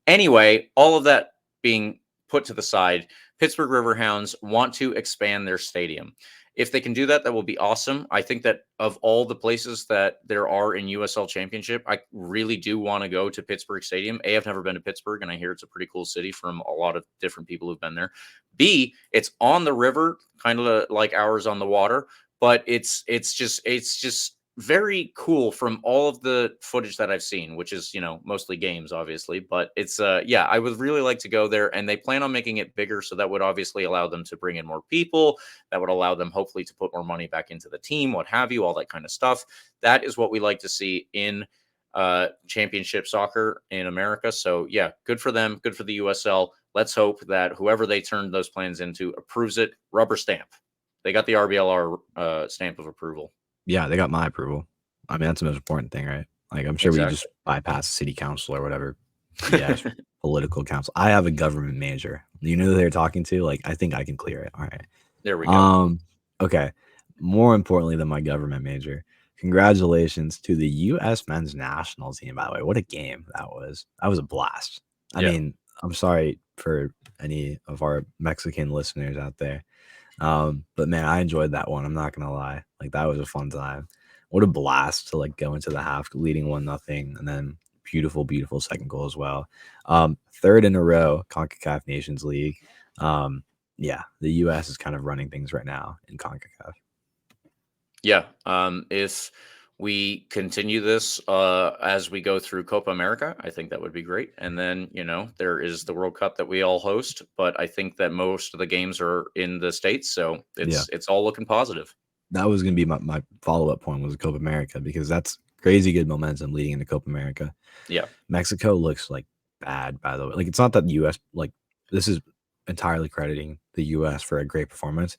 Anyway, all of that being put to the side, Pittsburgh Riverhounds want to expand their stadium. If they can do that, that will be awesome. I think that of all the places that there are in USL Championship, I really do want to go to Pittsburgh Stadium. A, I've never been to Pittsburgh, and I hear it's a pretty cool city from a lot of different people who've been there. B, it's on the river, kind of like ours on the water, but it's just very cool from all of the footage that I've seen, which is, mostly games, obviously, but it's, I would really like to go there, and they plan on making it bigger. So that would obviously allow them to bring in more people. That would allow them hopefully to put more money back into the team, what have you, all that kind of stuff. That is what we like to see in championship soccer in America. So yeah, good for them. Good for the USL. Let's hope that whoever they turn those plans into approves it. Rubber stamp. They got the RBLR stamp of approval. Yeah, they got my approval. I mean, that's the most important thing, right? Like, I'm sure we just bypass city council or whatever. Yeah, political council. I have a government major. You know who they're talking to? Like, I think I can clear it. All right. There we go. Okay. More importantly than my government major, congratulations to the U.S. men's national team, by the way. What a game that was. That was a blast. I mean, I'm sorry for any of our Mexican listeners out there. But man, I enjoyed that one. I'm not gonna lie. Like, that was a fun time. What a blast to like go into the half leading 1-0 and then beautiful second goal as well. Third in a row, CONCACAF Nations League. Yeah, the US is kind of running things right now in CONCACAF. Yeah. If we continue this as we go through Copa America, I think that would be great. And then, there is the World Cup that we all host, but I think that most of the games are in the States. So it's all looking positive. That was going to be my follow-up point was Copa America, because that's crazy good momentum leading into Copa America. Yeah. Mexico looks like bad, by the way. Like, it's not that the US, like, this is entirely crediting the US for a great performance.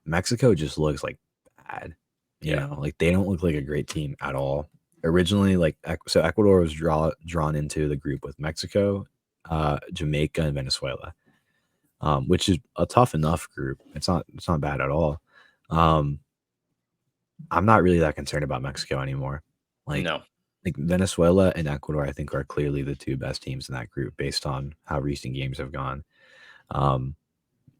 Mexico just looks like bad. You know, like, they don't look like a great team at all. Originally, like, so Ecuador was drawn into the group with Mexico, Jamaica, and Venezuela, which is a tough enough group. It's not bad at all. I'm not really that concerned about Mexico anymore. Like, no. Like, Venezuela and Ecuador, I think, are clearly the two best teams in that group based on how recent games have gone.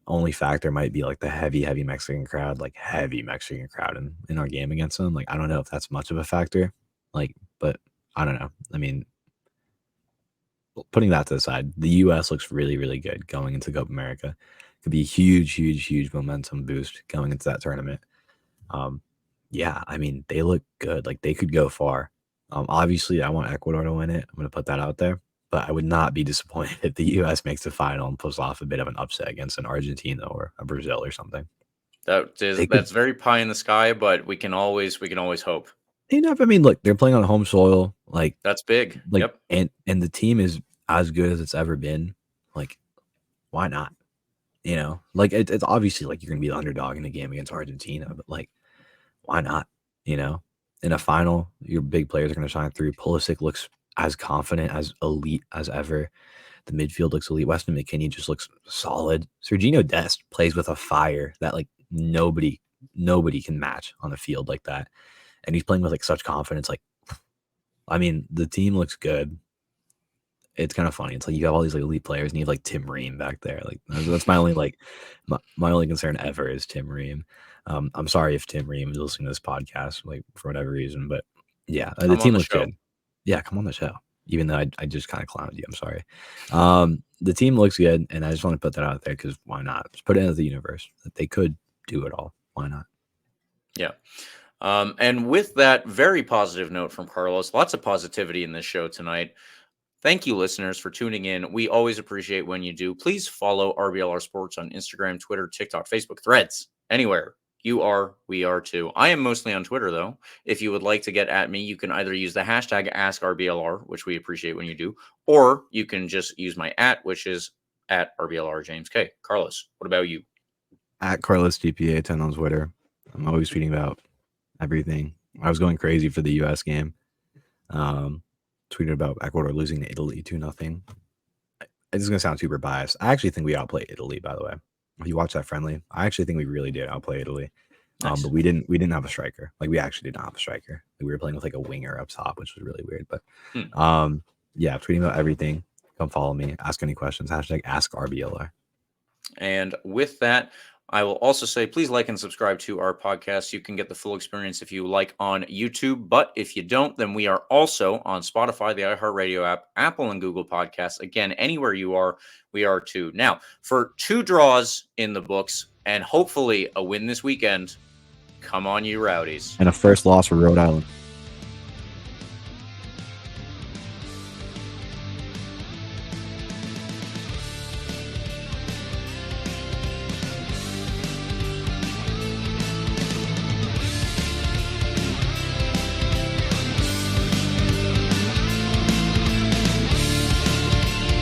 Only factor might be like the heavy Mexican crowd, in our game against them. Like, I don't know if that's much of a factor. Like, but I don't know. I mean, putting that to the side, the US looks really, really good going into Copa America. Could be a huge momentum boost going into that tournament. Yeah, I mean, they look good. Like, they could go far. Obviously, I want Ecuador to win it. I'm going to put that out there. But I would not be disappointed if the U.S. makes the final and pulls off a bit of an upset against an Argentina or a Brazil or something. That's very pie in the sky, but we can always hope. I mean, look, they're playing on home soil. Like, that's big. Like, and the team is as good as it's ever been. Like, why not? Like, it's obviously like you're going to be the underdog in a game against Argentina, but like, why not? In a final, your big players are going to shine through. Pulisic looks as confident, as elite as ever. The midfield looks elite. Weston McKennie just looks solid. Serginho Dest plays with a fire that like nobody can match on the field like that. And he's playing with like such confidence. Like, I mean, the team looks good. It's kind of funny. It's like you have all these like elite players and you have like Tim Ream back there. Like, that's my only like my only concern ever is Tim Ream. I'm sorry if Tim Ream is listening to this podcast, like, for whatever reason, but yeah, the team looks good. Yeah, come on the show. even though I just kind of clowned you. I'm sorry. The team looks good, and I just want to put that out there because why not? Just put it into the universe that they could do it all. Why not? Yeah. And with that very positive note from Carlos, lots of positivity in this show tonight. Thank you, listeners, for tuning in. We always appreciate when you do. Please follow RBLR Sports on Instagram, Twitter, TikTok, Facebook, Threads, anywhere. You are, we are too. I am mostly on Twitter, though. If you would like to get at me, you can either use the hashtag AskRBLR, which we appreciate when you do, or you can just use my which is at RBLR James K. Carlos, what about you? At Carlos GPA 10 on Twitter. I'm always tweeting about everything. I was going crazy for the U.S. game. Tweeted about Ecuador losing to Italy 2-0. It's going to sound super biased. I actually think we outplayed Italy, by the way. If you watch that friendly, I actually think we really did outplay Italy. Nice. But we didn't have a striker. Like, we actually did not have a striker. Like, we were playing with like a winger up top, which was really weird. But yeah, tweeting about everything. Come follow me. Ask any questions. Hashtag AskRBLR. And with that, I will also say, please like and subscribe to our podcast. You can get the full experience if you like on YouTube. But if you don't, then we are also on Spotify, the iHeartRadio app, Apple and Google Podcasts. Again, anywhere you are, we are too. Now, for 2 draws in the books and hopefully a win this weekend, come on, you Rowdies. And a first loss for Rhode Island.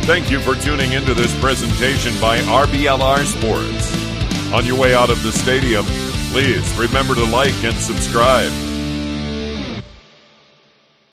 Thank you for tuning into this presentation by RBLR Sports. On your way out of the stadium, please remember to like and subscribe.